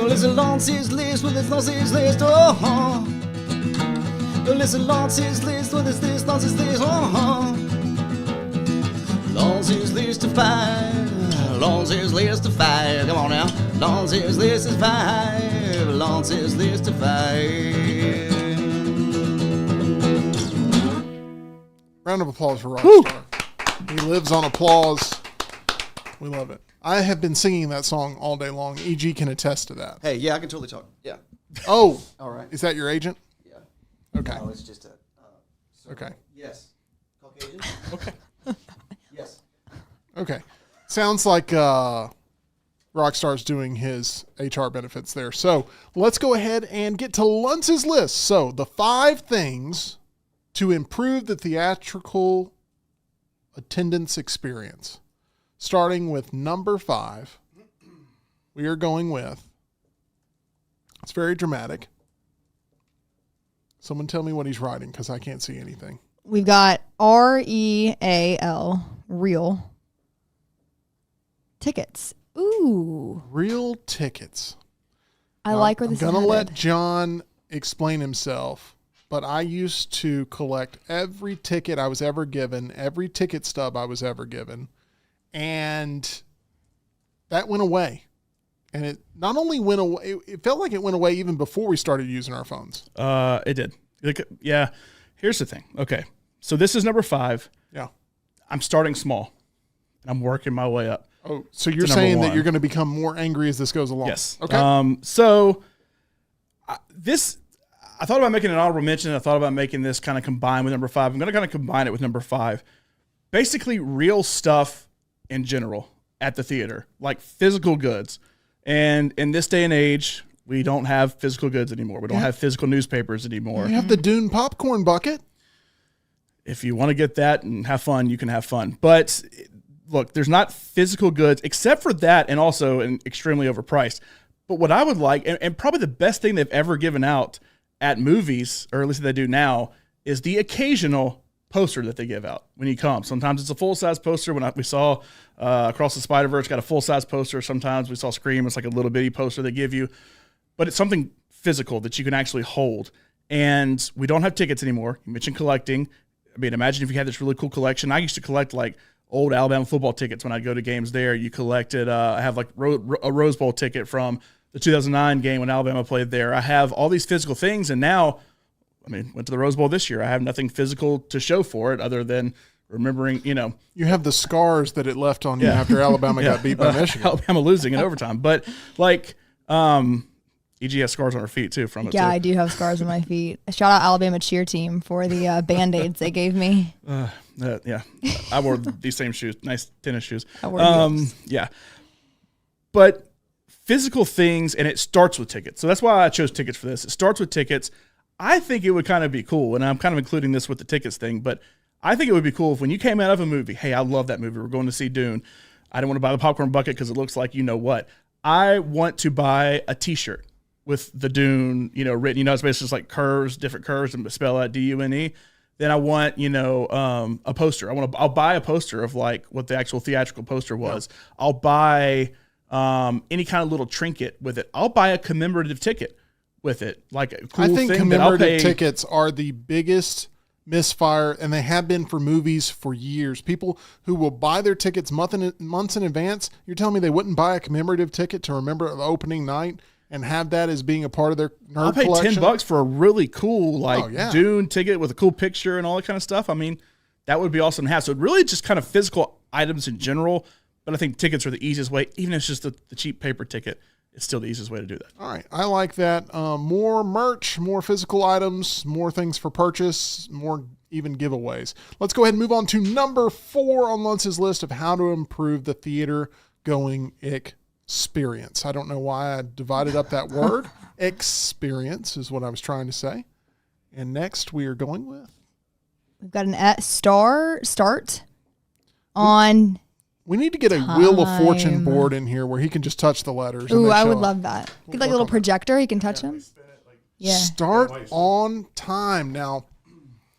Listen, Lunce's list with his Lunce's list. Oh, listen, Lunce's list with his list, Lunce's list. Oh, Lunce's list of 5. Lunce's list of 5. Come on now. Lunce's list is 5. Lunce's list of 5. Round of applause for Rockstar. He lives on applause. We love it. I have been singing that song all day long. EG can attest to that. Hey, yeah, I can totally talk. Yeah. Oh, all right. Is that your agent? Yeah. Okay. No, it's just a. Okay. Yes. Caucasian. Okay. Yes. Okay. Sounds like Rockstar's doing his HR benefits there. So let's go ahead and get to Lunce's list. So the 5 things to improve the theatrical attendance experience. Starting with number 5, we are going with, it's very dramatic. Someone tell me what he's writing because I can't see anything. We've got REAL, real tickets. Ooh. Real tickets. I like where this is I'm going to headed. let John explain himself, but I used to collect every ticket I was ever given, every ticket stub I was ever given. And that went away. And it not only went away, it felt like it went away even before we started using our phones. It did. Yeah. Here's the thing. Okay. So this is number 5. Yeah. I'm starting small and I'm working my way up. Oh, so you're saying that you're going to become more angry as this goes along? Yes. Okay. I thought about making an honorable mention. I thought about making this kind of combined with number 5. I'm going to kind of combine it with number 5. Basically real stuff in general at the theater, like physical goods. And in this day and age, we don't have physical goods anymore. We don't have physical newspapers anymore. We have the Dune popcorn bucket. If you want to get that and have fun, you can have fun. But look, there's not physical goods except for that, and also extremely overpriced. But what I would like, and probably the best thing they've ever given out at movies, or at least they do now, is the occasional poster that they give out when you come. Sometimes it's a full-size poster. We saw Across the Spider-Verse got a full-size poster. Sometimes we saw Scream. It's like a little bitty poster they give you. But it's something physical that you can actually hold. And we don't have tickets anymore. You mentioned collecting. I mean, imagine if you had this really cool collection. I used to collect like old Alabama football tickets when I'd go to games there. You collected, I have like a Rose Bowl ticket from the 2009 game when Alabama played there. I have all these physical things, and now, I mean, went to the Rose Bowl this year. I have nothing physical to show for it other than remembering, You have the scars that it left on you after Alabama got beat by Michigan. Alabama losing in overtime. But like, EG has scars on her feet too from it. Yeah, too. I do have scars on my feet. Shout out Alabama cheer team for the Band-Aids they gave me. Yeah, I wore these same shoes, nice tennis shoes. I wore yours. Yeah, but physical things, and it starts with tickets. So that's why I chose tickets for this. It starts with tickets. I think it would kind of be cool, and I'm kind of including this with the tickets thing, but I think it would be cool if when you came out of a movie, hey, I love that movie. We're going to see Dune. I don't want to buy the popcorn bucket because it looks like you know what. I want to buy a T-shirt with the Dune, written. It's basically just like curves, different curves, and spell out DUNE. Then I want, a poster. I'll buy a poster of like what the actual theatrical poster was. Yeah. I'll buy any kind of little trinket with it. I'll buy a commemorative ticket with it, like a cool thing. I think commemorative tickets are the biggest misfire, and they have been for movies for years. People who will buy their tickets months in advance, you're telling me they wouldn't buy a commemorative ticket to remember the opening night and have that as being a part of their nerd collection? I'll pay $10 for a really cool Dune ticket with a cool picture and all that kind of stuff. I mean, that would be awesome to have. So it really just kind of physical items in general, but I think tickets are the easiest way. Even if it's just the cheap paper ticket, it's still the easiest way to do that. All right. I like that. More merch, more physical items, more things for purchase, more even giveaways. Let's go ahead and move on to number 4 on Lunce's list of how to improve the theater going experience. I don't know why I divided up that word. Experience is what I was trying to say. And next we are going with? We've got an start on... We need to get a Wheel of Fortune board in here where he can just touch the letters. Ooh, I would love that. Get like a little projector. He can touch them. Yeah. Start on time. Now,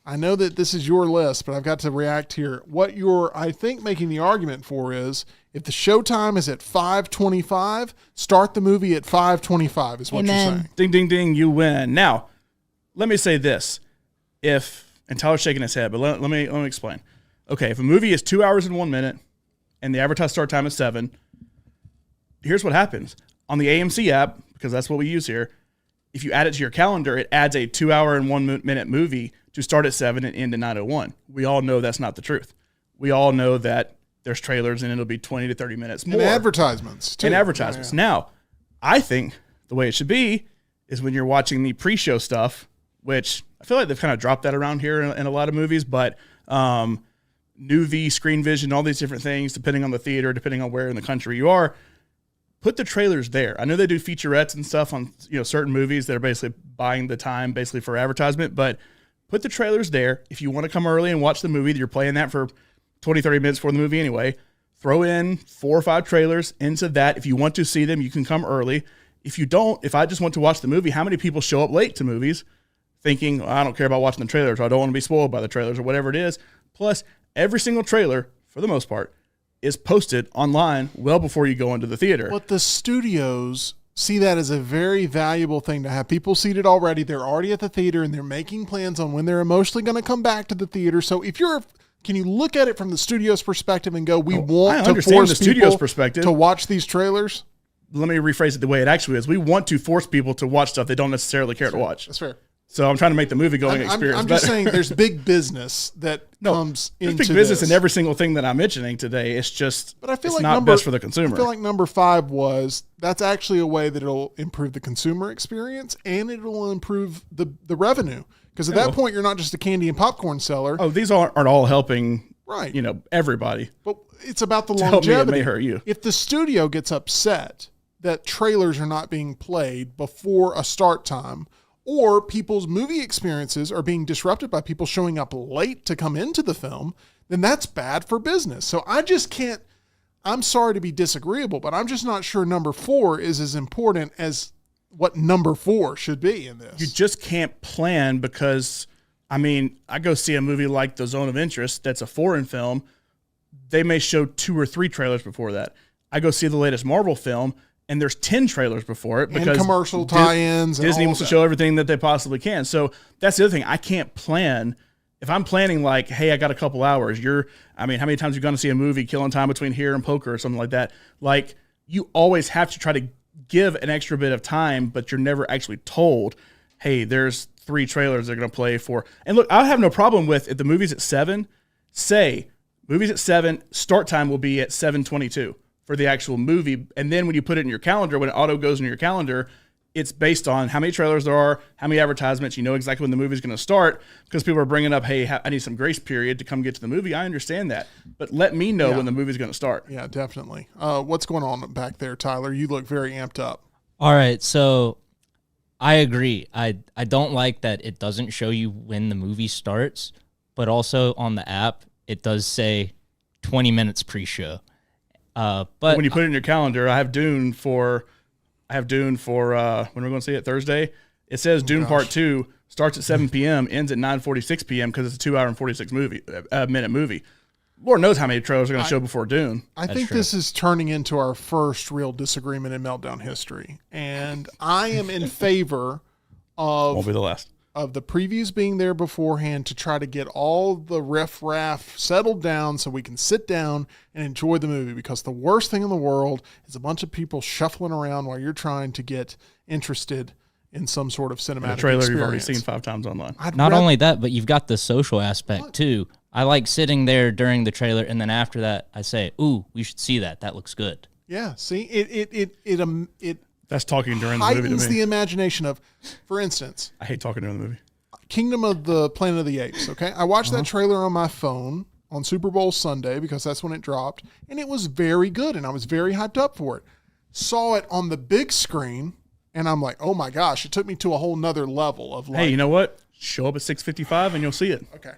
I know that this is your list, but I've got to react here. What you're, I think, making the argument for is If the showtime is at 5:25, start the movie at 5:25 is what you're saying. Ding, ding, ding, you win. Now, let me say this. And Tyler's shaking his head, but let me explain. Okay, if a movie is 2 hours and 1 minute and the advertised start time is 7, here's what happens. On the AMC app, because that's what we use here, if you add it to your calendar, it adds a 2 hour and 1 minute movie to start at 7 and end at 9:01. We all know that's not the truth. We all know that there's trailers and it'll be 20 to 30 minutes more. And advertisements, too. And advertisements. Yeah. Now, I think the way it should be is when you're watching the pre-show stuff, which I feel like they've kind of dropped that around here in a lot of movies, but Nuvi, Screen Vision, all these different things, depending on the theater, depending on where in the country you are, put the trailers there. I know they do featurettes and stuff on certain movies that are basically buying the time basically for advertisement, but put the trailers there. If you want to come early and watch the movie, you're playing that for 20, 30 minutes for the movie anyway. Throw in 4 or 5 trailers into that. If you want to see them, you can come early. If you don't, if I just want to watch the movie, how many people show up late to movies thinking, I don't care about watching the trailers, or I don't want to be spoiled by the trailers, or whatever it is. Plus, every single trailer, for the most part, is posted online well before you go into the theater. But the studios see that as a very valuable thing to have people seated already. They're already at the theater, and they're making plans on when they're emotionally going to come back to the theater. So can you look at it from the studio's perspective and go, we want to force the studio's people perspective to watch these trailers? Let me rephrase it the way it actually is. We want to force people to watch stuff they don't necessarily care to watch. That's fair. So I'm trying to make the movie-going experience I'm better. just saying there's big business that comes into there's big business this. in every single thing that I'm mentioning today. It's just but I feel it's like not best for the consumer. I feel like number 5 that's actually a way that it'll improve the consumer experience and it'll improve the revenue. Because at that point, you're not just a candy and popcorn seller. Oh, these aren't all helping right. Everybody. But it's about the to longevity. Help me, it may hurt you. If the studio gets upset that trailers are not being played before a start time, or people's movie experiences are being disrupted by people showing up late to come into the film, then that's bad for business. So I just can't, I'm sorry to be disagreeable, but I'm just not sure number 4 is as important as what number 4 should be in this. You just can't plan because, I go see a movie like The Zone of Interest that's a foreign film. They may show 2 or 3 trailers before that. I go see the latest Marvel film, and there's 10 trailers before it because and commercial tie-ins. Disney wants to show everything that they possibly can. So that's the other thing. I can't plan. If I'm planning like, hey, I got a couple hours, how many times are you going to see a movie, killing time between here and poker or something like that? Like, you always have to try to give an extra bit of time, but you're never actually told, hey, there's 3 trailers they're going to play for. And look, I have no problem with if the movie's at 7, say movies at 7, start time will be at 7:22. For the actual movie. And then when you put it in your calendar, when it auto goes in your calendar, it's based on how many trailers there are, how many advertisements, you know exactly when the movie's going to start, because people are bringing up, hey, I need some grace period to come get to the movie. I understand that. But let me know when the movie's going to start. Yeah, definitely. What's going on back there, Tyler? You look very amped up. All right, so I agree. I don't like that it doesn't show you when the movie starts, but also on the app, it does say 20 minutes pre-show. But when you put it in your calendar, I have Dune for when we're going to see it Thursday. It says Dune Part 2 starts at 7 p.m., ends at 9:46 p.m. because it's a 2 hour and 46 minute movie. Lord knows how many trailers are going to show before Dune. I think this is turning into our first real disagreement in Meltdown history, and I am in favor of won't be the last. Of the previews being there beforehand to try to get all the riff-raff settled down so we can sit down and enjoy the movie, because the worst thing in the world is a bunch of people shuffling around while you're trying to get interested in some sort of cinematic trailer experience. You've already seen 5 times online. Not only that, but you've got the social aspect too. I like sitting there during the trailer, and then after that I say, ooh, we should see that. That looks good. Yeah, see, it that's talking during the movie to me. Heightens the imagination of, for instance, I hate talking during the movie. Kingdom of the Planet of the Apes, okay? I watched that trailer on my phone on Super Bowl Sunday because that's when it dropped, and it was very good, and I was very hyped up for it. Saw it on the big screen, and I'm like, oh my gosh, it took me to a whole nother level of like... Hey, you know what? Show up at 6:55 and you'll see it. Okay.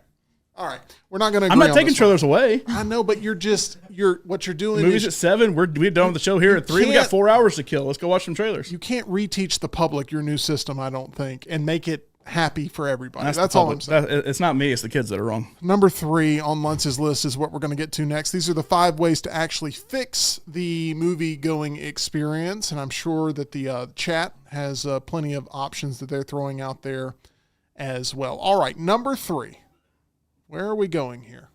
All right. We're not going to I'm not taking trailers away. I know, but what you're doing Movies at 7. We're done with the show here at 3. We got 4 hours to kill. Let's go watch some trailers. You can't reteach the public your new system, I don't think, and make it happy for everybody. That's all I'm saying. It's not me. It's the kids that are wrong. Number 3 on Lunce's list is what we're going to get to next. These are the 5 ways to actually fix the movie-going experience, and I'm sure that the chat has plenty of options that they're throwing out there as well. All right, number 3. Where are we going here?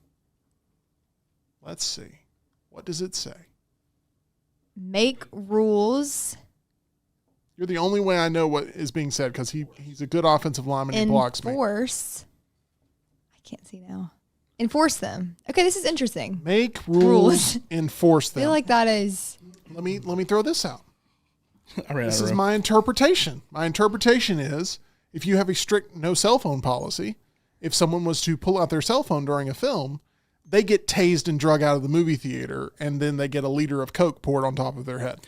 Let's see. What does it say? Make rules. You're the only way I know what is being said because he's a good offensive lineman. He blocks me. Enforce. I can't see now. Enforce them. Okay, this is interesting. Make rules, enforce I them. feel like that is. Let me throw this out. This is room. my interpretation. My interpretation is if you have a strict no cell phone policy, if someone was to pull out their cell phone during a film, they get tased and drug out of the movie theater, and then they get a liter of Coke poured on top of their head.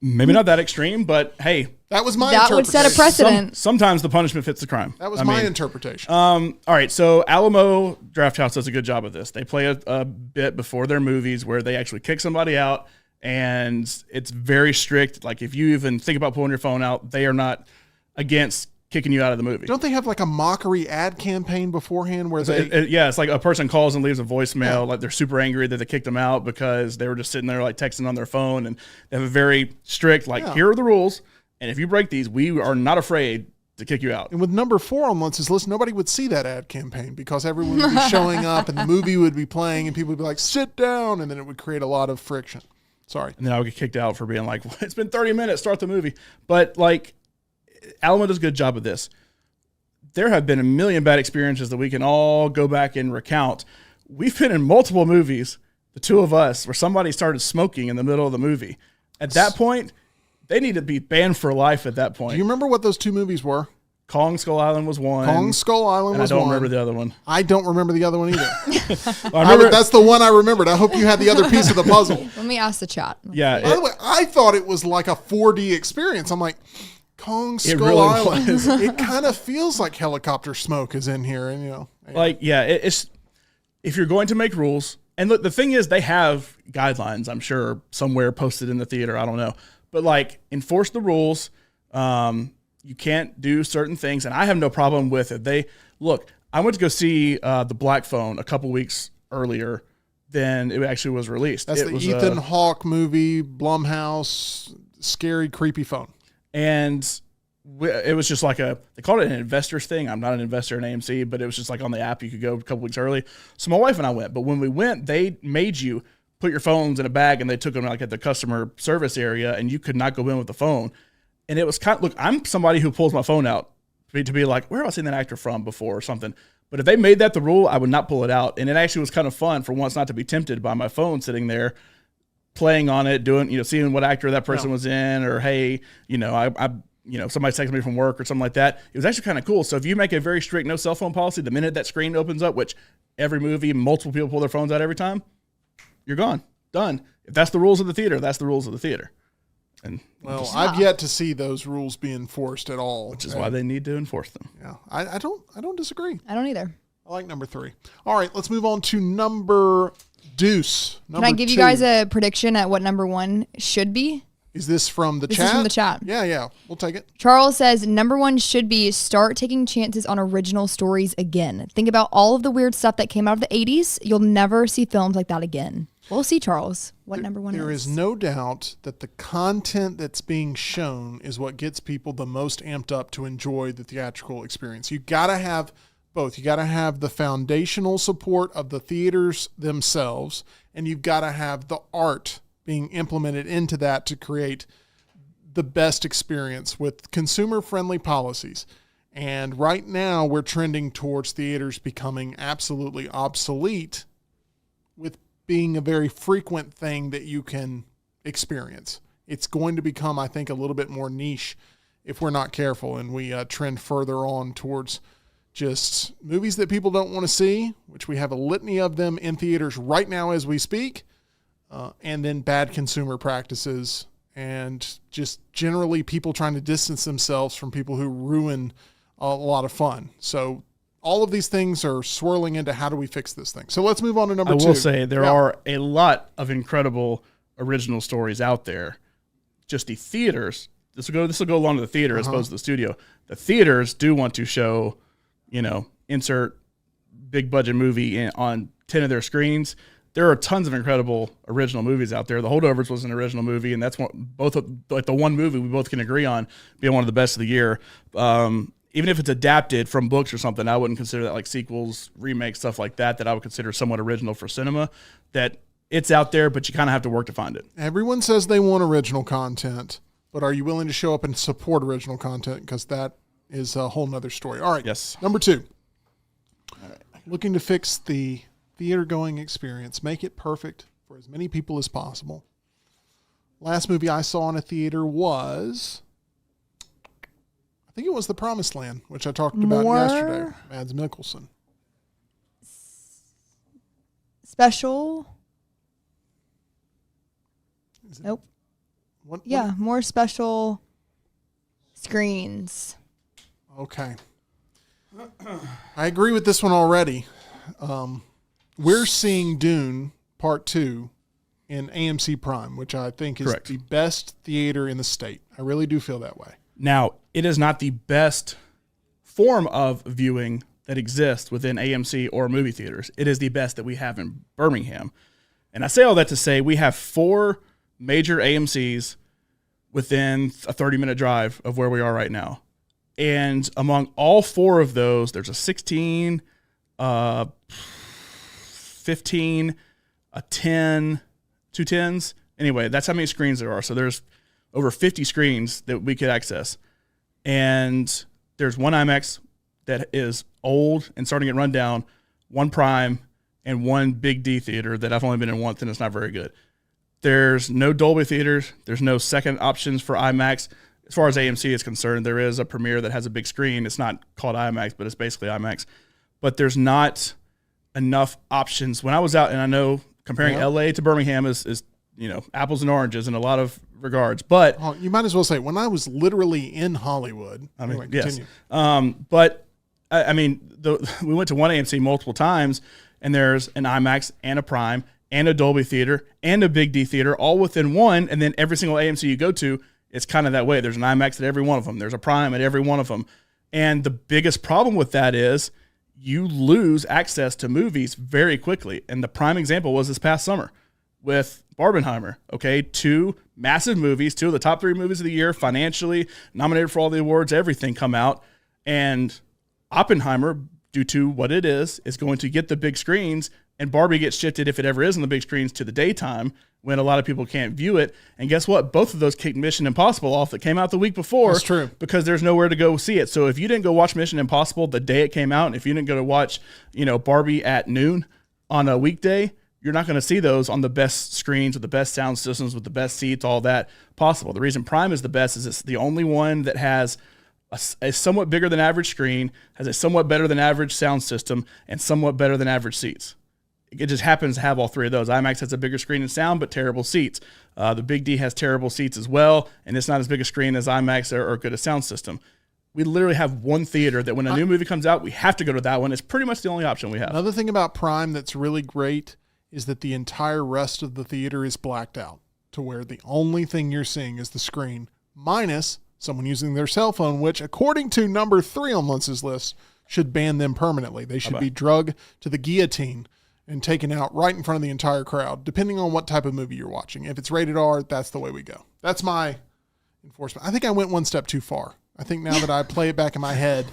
Maybe not that extreme, but hey, that was my That interpretation. would set a precedent. sometimes the punishment fits the crime. That was my interpretation. All right, so Alamo Drafthouse does a good job of this. They play a bit before their movies where they actually kick somebody out, and it's very strict. Like if you even think about pulling your phone out, they are not against kicking you out of the movie. Don't they have like a mockery ad campaign beforehand where they... It's like a person calls and leaves a voicemail, like they're super angry that they kicked them out because they were just sitting there like texting on their phone, and they have a very strict, here are the rules, and if you break these, we are not afraid to kick you out. And with number 4 on Lunce's list, nobody would see that ad campaign because everyone would be showing up and the movie would be playing and people would be like, sit down, and then it would create a lot of friction. Sorry. And then I would get kicked out for being like, well, it's been 30 minutes, start the movie. But like, Alamo does a good job of this. There have been a million bad experiences that we can all go back and recount. We've been in multiple movies, the two of us, where somebody started smoking in the middle of the movie. At that point, they need to be banned for life at that point. Do you remember what those 2 movies were? Kong Skull Island was one. Kong Skull Island was one. I don't one. remember the other one. I don't remember the other one either. Well, That's the one I remembered. I hope you had the other piece of the puzzle. Let me ask the chat. Yeah. By the way, I thought it was like a 4D experience. I'm like, Kong Skull really Island. was. It kind of feels like helicopter smoke is in here, and it's if you're going to make rules, and look, the thing is, they have guidelines, I'm sure, somewhere posted in the theater. I don't know, but like enforce the rules. You can't do certain things, and I have no problem with it. I went to go see the Black Phone a couple weeks earlier than it actually was released. That's the Ethan Hawke movie, Blumhouse, scary, creepy phone. And it was just like they called it an investors thing. I'm not an investor in AMC, but it was just like on the app, you could go a couple weeks early. So my wife and I went, but when we went, they made you put your phones in a bag and they took them like at the customer service area, and you could not go in with the phone. And it was I'm somebody who pulls my phone out to be like, where have I seen that actor from before or something? But if they made that the rule, I would not pull it out. And it actually was kind of fun for once not to be tempted by my phone sitting there, playing on it, doing, seeing what actor that person was in, or hey, somebody texted me from work or something like that. It was actually kind of cool. So if you make a very strict no cell phone policy, the minute that screen opens up, which every movie, multiple people pull their phones out every time, you're gone, done. If that's the rules of the theater, that's the rules of the theater. And I've yet to see those rules be enforced at all, which is why they need to enforce them. Yeah, I don't disagree. I don't either. I like number 3. All right, let's move on to number deuce. Can I give you guys a prediction at what number 1 should be? Is this from the chat? This is from the chat. Yeah, we'll take it. Charles says number 1 should be start taking chances on original stories again. Think about all of the weird stuff that came out of the 80s. You'll never see films like that again. We'll see, Charles, what number 1 is. There is no doubt that the content that's being shown is what gets people the most amped up to enjoy the theatrical experience. You got to have both. You got to have the foundational support of the theaters themselves, and you've got to have the art being implemented into that to create the best experience with consumer-friendly policies. And right now, we're trending towards theaters becoming absolutely obsolete with being a very frequent thing that you can experience. It's going to become, I think, a little bit more niche if we're not careful and we trend further on towards just movies that people don't want to see, which we have a litany of them in theaters right now as we speak, and then bad consumer practices and just generally people trying to distance themselves from people who ruin a lot of fun. So all of these things are swirling into how do we fix this thing. So let's move on to number 2. I will say there are a lot of incredible original stories out there. Just the theaters this will go along to the theater as opposed to the studio. The theaters do want to show, insert big budget movie on 10 of their screens. There are tons of incredible original movies out there. The Holdovers was an original movie, and that's the one movie we both can agree on being one of the best of the year. Even if it's adapted from books or something, I wouldn't consider that like sequels, remakes, stuff like that I would consider somewhat original for cinema. That it's out there, but you kind of have to work to find it. Everyone says they want original content, but are you willing to show up and support original content? Because that is a whole nother story. All right. Yes. Number 2. All right. Looking to fix the theater-going experience. Make it perfect for as many people as possible. Last movie I saw in a theater was, I think it was The Promised Land, which I talked about yesterday. Mads Mikkelsen. Special. Nope. What? More special screens. Okay. I agree with this one already. We're seeing Dune Part 2 in AMC Prime, which I think is Correct. the best theater in the state. I really do feel that way. Now, it is not the best form of viewing that exists within AMC or movie theaters. It is the best that we have in Birmingham. And I say all that to say we have 4 major AMCs within a 30-minute drive of where we are right now. And among all 4 of those, there's a 16, 15, a 10, 2 10s. Anyway, that's how many screens there are. So there's over 50 screens that we could access. And there's one IMAX that is old and starting to get run down, one Prime, and one Big D theater that I've only been in once, and it's not very good. There's no Dolby theaters. There's no second options for IMAX. As far as AMC is concerned, there is a Premiere that has a big screen. It's not called IMAX, but it's basically IMAX. But there's not enough options. When I was out, and I know comparing LA to Birmingham is apples and oranges in a lot of regards, but you might as well say when I was literally in Hollywood. I mean, anyway, yes. continue. But I mean, we went to one AMC multiple times, and there's an IMAX and a Prime and a Dolby theater and a Big D theater all within one. And then every single AMC you go to, it's kind of that way. There's an IMAX at every one of them. There's a Prime at every one of them. And the biggest problem with that is you lose access to movies very quickly. And the prime example was this past summer with Barbenheimer. Okay, 2 massive movies, 2 of the top 3 movies of the year, financially nominated for all the awards, everything come out. And Oppenheimer, due to what it is going to get the big screens, and Barbie gets shifted, if it ever is on the big screens, to the daytime when a lot of people can't view it. And guess what? Both of those kicked Mission Impossible off that came out the week before. That's true. Because there's nowhere to go see it. So if you didn't go watch Mission Impossible the day it came out, and if you didn't go to watch, Barbie at noon on a weekday, you're not going to see those on the best screens with the best sound systems, with the best seats, all that possible. The reason Prime is the best is it's the only one that has a somewhat bigger than average screen, has a somewhat better than average sound system, and somewhat better than average seats. It just happens to have all 3 of those. IMAX has a bigger screen and sound, but terrible seats. The Big D has terrible seats as well, and it's not as big a screen as IMAX or good a sound system. We literally have one theater that when a new movie comes out, we have to go to that one. It's pretty much the only option we have. Another thing about Prime that's really great is that the entire rest of the theater is blacked out to where the only thing you're seeing is the screen, minus someone using their cell phone, which according to number 3 on Lunce's list, should ban them permanently. They should be drugged to the guillotine and taken out right in front of the entire crowd, depending on what type of movie you're watching. If it's rated R, that's the way we go. That's my enforcement. I think I went one step too far. I think now that I play it back in my head,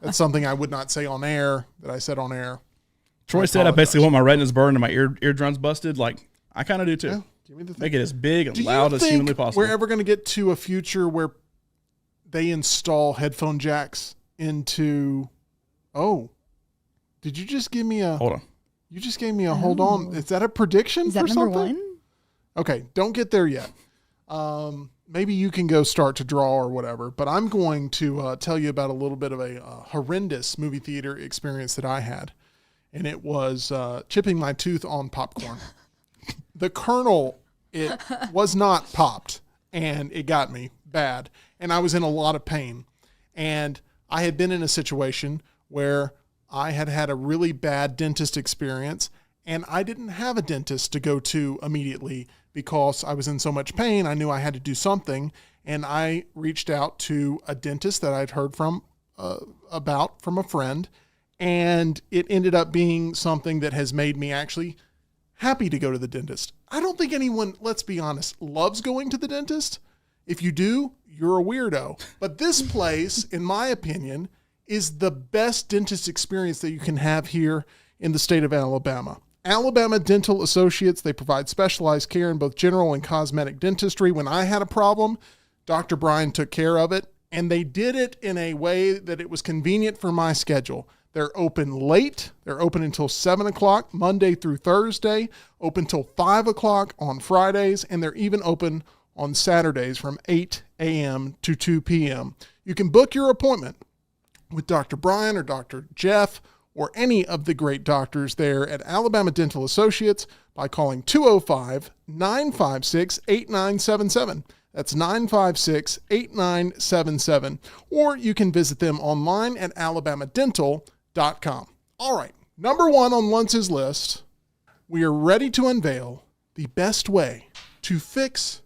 that's something I would not say on air that I said on air. Troy said I basically want my retinas burned and my eardrums busted. Like, I kind of do too. Yeah, give me the thing. Make it as big and Do loud you as think humanly possible. we're ever going to get to a future where they install headphone jacks into... Oh, did you just give me a... Hold on. You just gave me a hold on. Is that a prediction Is that for number something? 1? Okay, don't get there yet. Maybe you can go start to draw or whatever, but I'm going to tell you about a little bit of a horrendous movie theater experience that I had, and it was chipping my tooth on popcorn. The kernel, it was not popped, and it got me bad, and I was in a lot of pain, and I had been in a situation where I had had a really bad dentist experience, and I didn't have a dentist to go to immediately because I was in so much pain. I knew I had to do something, and I reached out to a dentist that I'd heard from about from a friend, and it ended up being something that has made me actually happy to go to the dentist. I don't think anyone, let's be honest, loves going to the dentist. If you do, you're a weirdo. But this place, in my opinion, is the best dentist experience that you can have here in the state of Alabama. Alabama Dental Associates, they provide specialized care in both general and cosmetic dentistry. When I had a problem, Dr. Brian took care of it, and they did it in a way that it was convenient for my schedule. They're open late. They're open until 7 o'clock, Monday through Thursday, open till 5 o'clock on Fridays, and they're even open on Saturdays from 8 a.m. to 2 p.m. You can book your appointment with Dr. Brian or Dr. Jeff or any of the great doctors there at Alabama Dental Associates by calling 205-956-8977. That's 956-8977. Or you can visit them online at alabamadental.com. All right, number one on Lunce's list, we are ready to unveil the best way to fix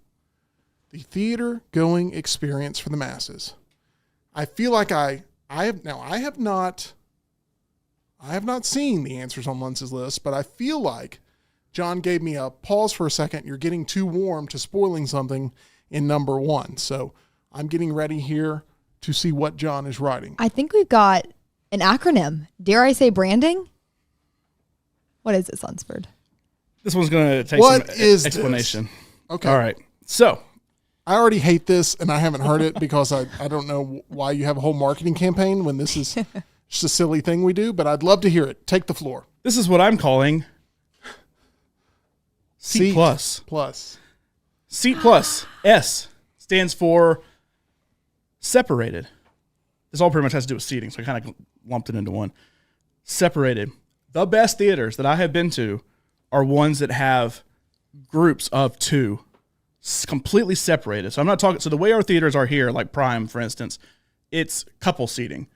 the theater-going experience for the masses. I feel like I have not seen the answers on Lunce's list, but I feel like John gave me a pause for a second. You're getting too warm to spoiling something in number one. So I'm getting ready here to see what John is writing. I think we've got an acronym. Dare I say branding? What is it, Lunsford? This one's going to take What some is explanation. this? Okay. All right. So I already hate this, and I haven't heard it because I don't know why you have a whole marketing campaign when this is just a silly thing we do, but I'd love to hear it. Take the floor. this is what I'm calling Seat Plus. Plus. Seat Plus. S stands for separated. This all pretty much has to do with seating, so I kind of lumped it into one. Separated. The best theaters that I have been to are ones that have groups of two completely separated. So I'm not talking, so the way our theaters are here, like Prime, for instance, it's couple seating,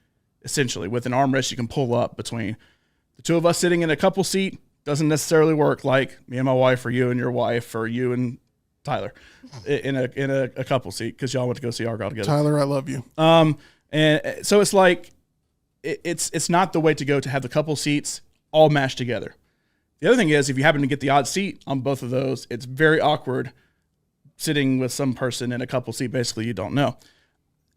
essentially. With an armrest you can pull up between the two of us sitting in a couple seat. Doesn't necessarily work like me and my wife, or you and your wife, or you and Tyler in a couple seat, because y'all went to go see Argyle together. Tyler, I love you. And so it's like it's not the way to go to have the couple seats all mashed together. The other thing is, if you happen to get the odd seat on both of those, it's very awkward sitting with some person in a couple seat basically you don't know.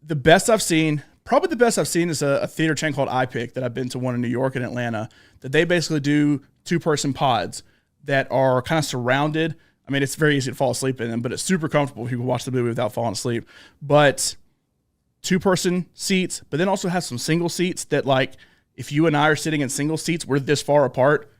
The best I've seen, probably the best I've seen, is a theater chain called iPick that I've been to, one in New York and Atlanta, that they basically do two-person pods that are kind of surrounded. I mean, it's very easy to fall asleep in them, but it's super comfortable if you can watch the movie without falling asleep. But two-person seats, but then also have some single seats that, like, if you and I are sitting in single seats, we're this far apart,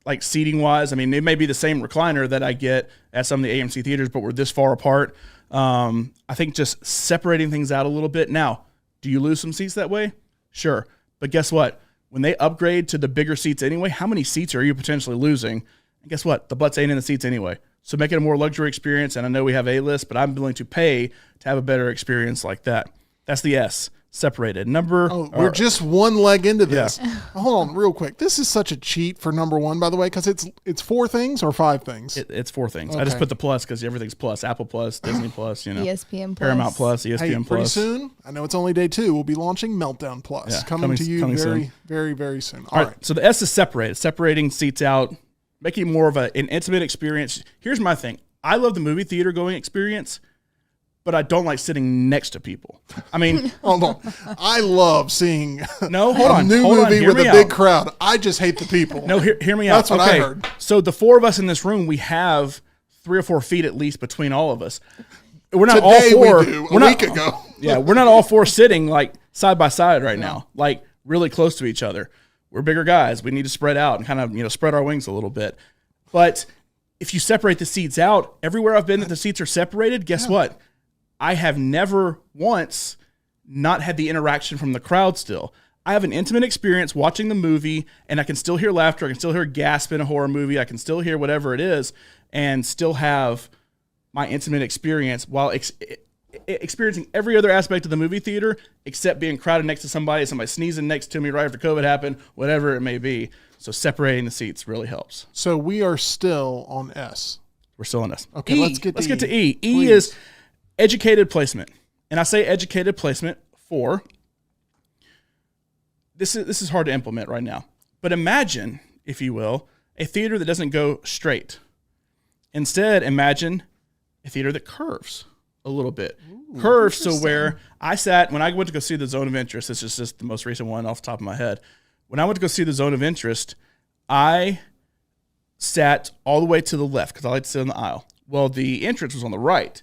like seating-wise. I mean, it may be the same recliner that I get at some of the AMC theaters, but we're this far apart. I think just separating things out a little bit. Now, do you lose some seats that way? Sure. But guess what? When they upgrade to the bigger seats anyway, how many seats are you potentially losing? And guess what? The butts ain't in the seats anyway. So make it a more luxury experience. And I know we have A-list, but I'm willing to pay to have a better experience like that. That's the S. Separated. We're just one leg into this. Yeah. Hold on real quick. This is such a cheat for number one, by the way, because it's four things or five things? It's four things. Okay. I just put the plus because everything's plus. Apple Plus, Disney Plus, ESPN Plus. Paramount Plus, ESPN hey, Plus. Pretty soon, I know it's only day 2, we'll be launching Meltdown Plus. Coming to you very, soon. very, very soon. All right. So the S is separated. Separating seats out, making it more of an intimate experience. Here's my thing. I love the movie theater going experience, but I don't like sitting next to people. I mean, hold on. I love seeing a new movie with a big crowd. I just hate the people. No, hear me out. That's what I heard. So the four of us in this room, we have 3 or 4 feet at least between all of us. We're not all four. We do. A week ago. Yeah, we're not all four sitting like side by side right now, like really close to each other. We're bigger guys. We need to spread out and kind of spread our wings a little bit. But if you separate the seats out, everywhere I've been that the seats are separated, guess what? I have never once not had the interaction from the crowd still. I have an intimate experience watching the movie, and I can still hear laughter. I can still hear gasp in a horror movie. I can still hear whatever it is and still have my intimate experience while experiencing every other aspect of the movie theater except being crowded next to somebody sneezing next to me right after COVID happened, whatever it may be. So separating the seats really helps. So we are still on S. We're still on S. Okay, let's get to E. E Please. is... educated placement. And I say educated placement for this is hard to implement right now. But imagine, if you will, a theater that doesn't go straight. Instead, imagine a theater that curves a little bit. Curves so where I sat, when I went to go see The Zone of Interest, this is just the most recent one off the top of my head. When I went to go see The Zone of Interest, I sat all the way to the left because I like to sit on the aisle. Well, the entrance was on the right.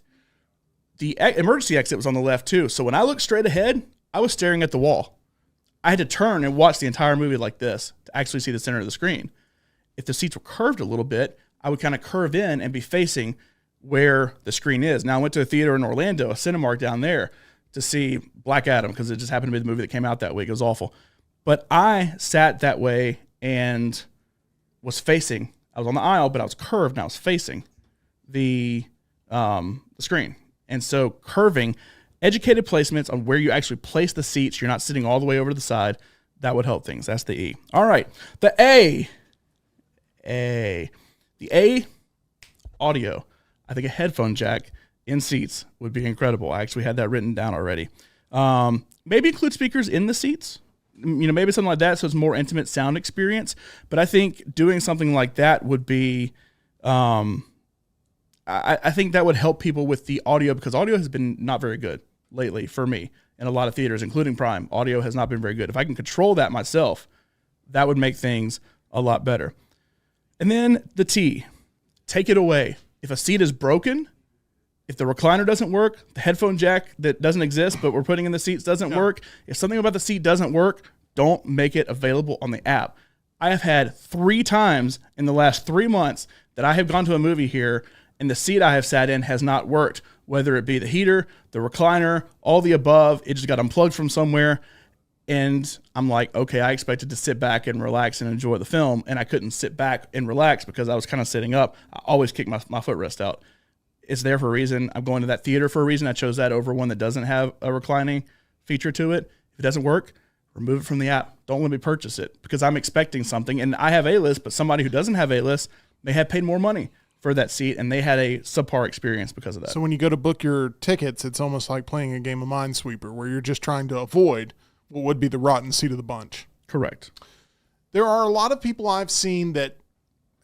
The emergency exit was on the left too. So when I looked straight ahead, I was staring at the wall. I had to turn and watch the entire movie like this to actually see the center of the screen. If the seats were curved a little bit, I would kind of curve in and be facing where the screen is. Now, I went to a theater in Orlando, a Cinemark down there, to see Black Adam because it just happened to be the movie that came out that week. It was awful. But I sat that way and was facing. I was on the aisle, but I was curved and I was facing the screen. And so curving, educated placements on where you actually place the seats, you're not sitting all the way over to the side, that would help things. That's the E. All right. The A. The A, audio. I think a headphone jack in seats would be incredible. I actually had that written down already. Maybe include speakers in the seats. Maybe something like that so it's more intimate sound experience. But I think doing something like that would be, I think that would help people with the audio because audio has been not very good lately for me in a lot of theaters, including Prime. Audio has not been very good. If I can control that myself, that would make things a lot better. And then the T, take it away. If a seat is broken, if the recliner doesn't work, the headphone jack that doesn't exist but we're putting in the seats doesn't work, if something about the seat doesn't work, don't make it available on the app. I have had 3 times in the last 3 months that I have gone to a movie here and the seat I have sat in has not worked, whether it be the heater, the recliner, all the above. It just got unplugged from somewhere. And I'm like, okay, I expected to sit back and relax and enjoy the film, and I couldn't sit back and relax because I was kind of sitting up. I always kick my footrest out. It's there for a reason. I'm going to that theater for a reason. I chose that over one that doesn't have a reclining feature to it. If it doesn't work, remove it from the app. Don't let me purchase it because I'm expecting something. And I have A-list, but somebody who doesn't have A-list may have paid more money for that seat, and they had a subpar experience because of that. So when you go to book your tickets, it's almost like playing a game of Minesweeper where you're just trying to avoid what would be the rotten seat of the bunch. Correct. There are a lot of people I've seen that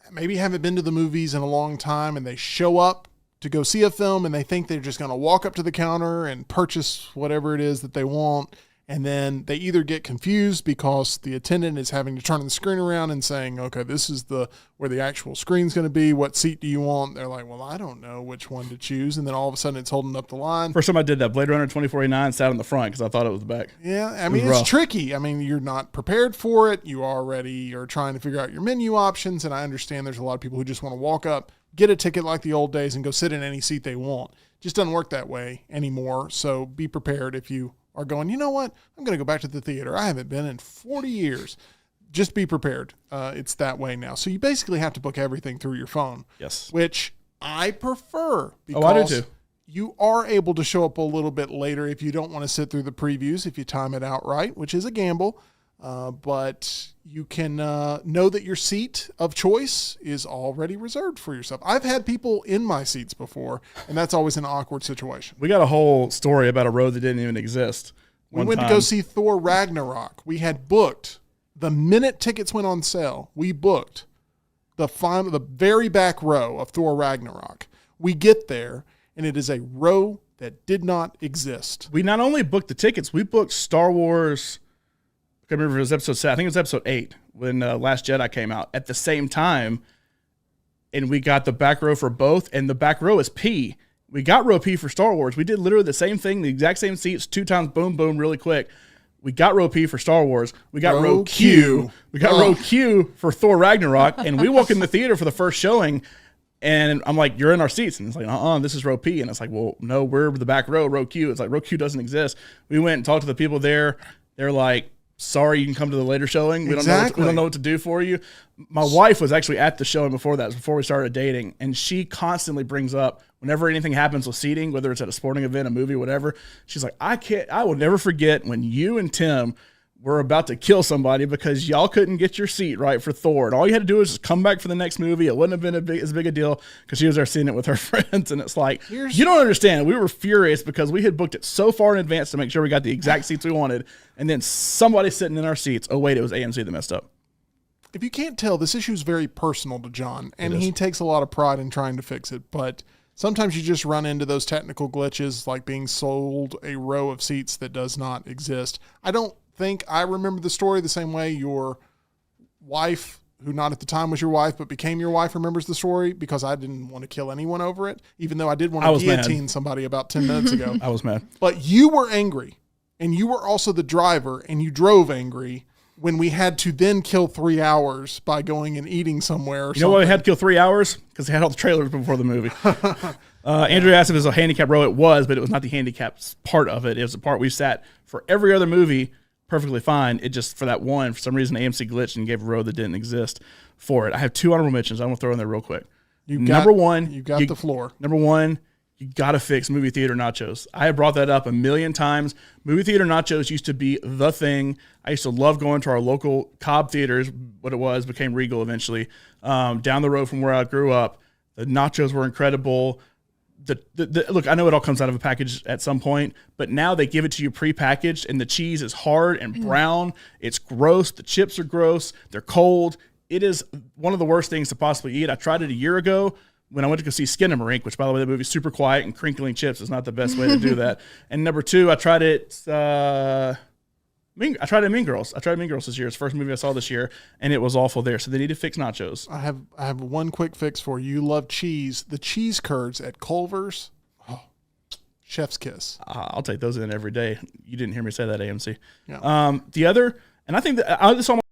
maybe haven't been to the movies in a long time, and they show up to go see a film, and they think they're just going to walk up to the counter and purchase whatever it is that they want, and then they either get confused because the attendant is having to turn the screen around and saying, okay, this is where the actual screen's going to be. What seat do you want? They're like, well, I don't know which one to choose. And then all of a sudden it's holding up the line. First time I did that, Blade Runner 2049 sat in the front because I thought it was the back. Yeah, I mean, it's tricky. I mean, you're not prepared for it. You already are trying to figure out your menu options. And I understand there's a lot of people who just want to walk up, get a ticket like the old days, and go sit in any seat they want. Just doesn't work that way anymore. So be prepared if you are going, you know what, I'm going to go back to the theater. I haven't been in 40 years. Just be prepared. It's that way now. So you basically have to book everything through your phone. Yes. Which I prefer because I do too. You are able to show up a little bit later if you don't want to sit through the previews, if you time it out right, which is a gamble. But you can know that your seat of choice is already reserved for yourself. I've had people in my seats before, and that's always an awkward situation. We got a whole story about a road that didn't even exist. We went to go see Thor Ragnarok. We had booked the minute tickets went on sale. We booked the very back row of Thor Ragnarok. We get there, and it is a row that did not exist. We not only booked the tickets, we booked Star Wars. I can't remember if it was episode 7. I think it was episode 8 when Last Jedi came out at the same time, and we got the back row for both, and the back row is P. We got row P for Star Wars. We did literally the same thing, the exact same seats, 2 times, boom, boom, really quick. We got row P for Star Wars. We got row Q. We got row Q for Thor Ragnarok, and we walk in the theater for the first showing, and I'm like, you're in our seats. And it's like, this is row P. And it's like, well, no, we're the back row Q. It's like, row Q doesn't exist. We went and talked to the people there. They're like, sorry, you can come to the later showing. We don't know what to do for you. My wife was actually at the showing before that, before we started dating, and she constantly brings up whenever anything happens with seating, whether it's at a sporting event, a movie, whatever. She's like, I will never forget when you and Tim we're about to kill somebody because y'all couldn't get your seat right for Thor. And all you had to do was just come back for the next movie. It wouldn't have been as big a deal because she was there seeing it with her friends. And it's like, you don't understand. We were furious because we had booked it so far in advance to make sure we got the exact seats we wanted. And then somebody sitting in our seats. Oh, wait, it was AMC that messed up. If you can't tell, this issue is very personal to John, and he takes a lot of pride in trying to fix it. But sometimes you just run into those technical glitches, like being sold a row of seats that does not exist. I don't think I remember the story the same way your wife, who not at the time was your wife, but became your wife, remembers the story, because I didn't want to kill anyone over it, even though I did want to guillotine somebody about 10 minutes ago. I was mad. But you were angry, and you were also the driver, and you drove angry when we had to then kill 3 hours by going and eating somewhere or something. You know why we had to kill 3 hours? Because they had all the trailers before the movie. Andrew asked if it was a handicap row. It was, but it was not the handicap part of it. It was the part we sat for every other movie perfectly fine. It just, for that one, for some reason, AMC glitched and gave a row that didn't exist for it. I have 2 honorable mentions. I'm going to throw in there real quick. Number one, you got the floor. Number one, you got to fix movie theater nachos. I have brought that up a million times. Movie theater nachos used to be the thing. I used to love going to our local Cobb theaters, what it was, became Regal eventually, down the road from where I grew up. The nachos were incredible. Look, I know it all comes out of a package at some point, but now they give it to you pre-packaged, and the cheese is hard and brown. It's gross. The chips are gross. They're cold. It is one of the worst things to possibly eat. I tried it a year ago when I went to go see Skinamarink, which, by the way, the movie's super quiet, and crinkling chips is not the best way to do that. And number 2, I tried it. I tried it in Mean Girls. I tried Mean Girls this year. It's the first movie I saw this year, and it was awful there. So they need to fix nachos. I have one quick fix for you. You love cheese. The cheese curds at Culver's, chef's kiss. I'll take those in every day. You didn't hear me say that, AMC. Yeah. The other, and I think that this almost